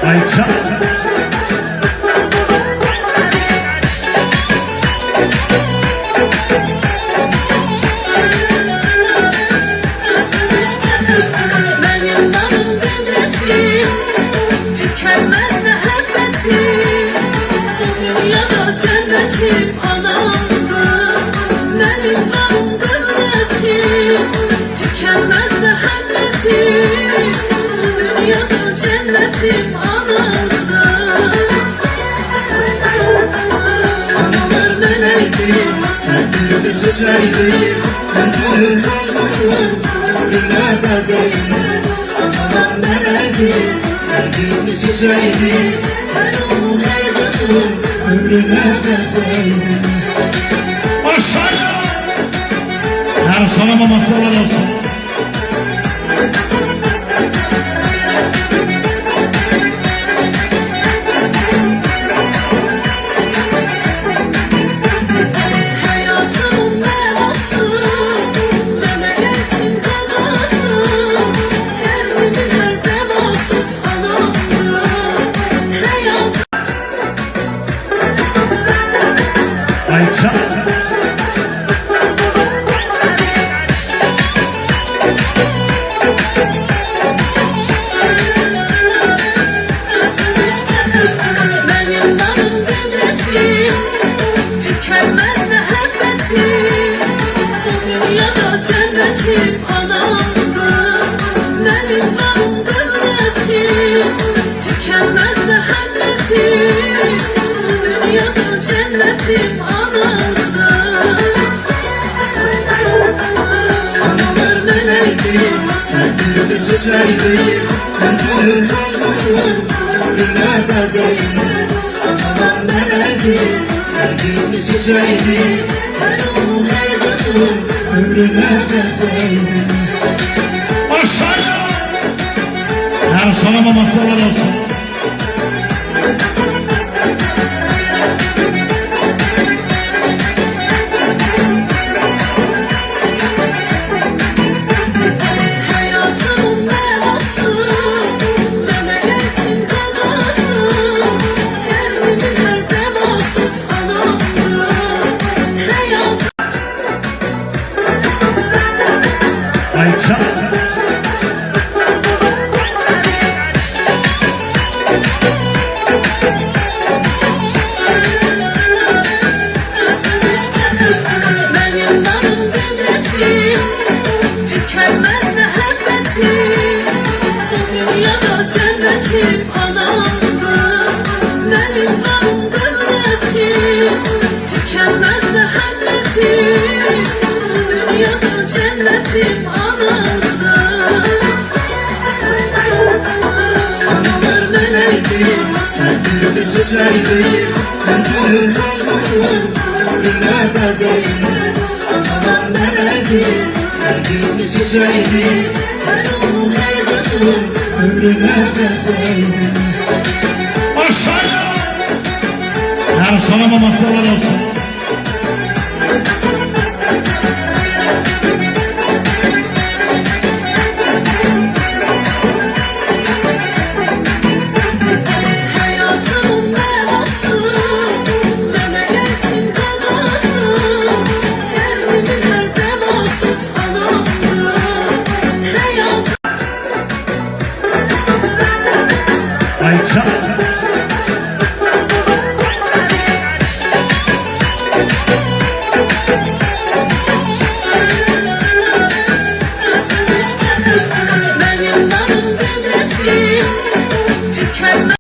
Ayça. Benim varım devletim, tükenmez muhabbetim. Bu dünyada cennetim anamdır. Benim varım devletim, tükenmez muhabbetim. Bu dünyada cennetim anamdır. Analar meleğim, her biri çiçeğim. Ben onun kalmasın, ömrüne bezeyim. Analar meleğim, her biri çiçeğim. Ben onun kalmasın, ömrüne bezeyim. Aşağıya. Her sanama masalar olsun. Hayatımın belası, bana gelsin belası. Derdimin her devası anamdır. Hayatım Ayça. benim varım devletim, tükenmez muhabbetim. Bu dünyada cennetim anamdır. Benim varım devletim, tükenmez muhabbetim. Bu dünyada cennetim anamdır. Analar meleğim, her biri çiçeğim. Ben onun kalmasın, ömrüne bezeyim. Analar meleğim, her biri çiçeğim. Ben onun kalmasın, ömrüne bezeyim. Aşağıya. Her sanama masalar olsun. Hayatımın belası, bana gelsin belası. Derdimin her devası anamdır. Hayatım Ayça. benim varım devletim, tükenmez muhabbetim. Bu dünyada cennetim anamdır. Benim varım devletim, tükenmez muhabbetim. Bu dünyada cennetim anamdır. Analar meleğim, her biri çiçeğim. Ben onun kalmasın, ömrüne bezeyim. Analar meleğim, her biri çiçeğim. Ben onun kalmasın, ömrüne bezeyim. Aşağıya. Her sanama masalar olsun. Hayatımın belası, bana gelsin belası. Derdimin her devası anamdır. Hayatım Ayça.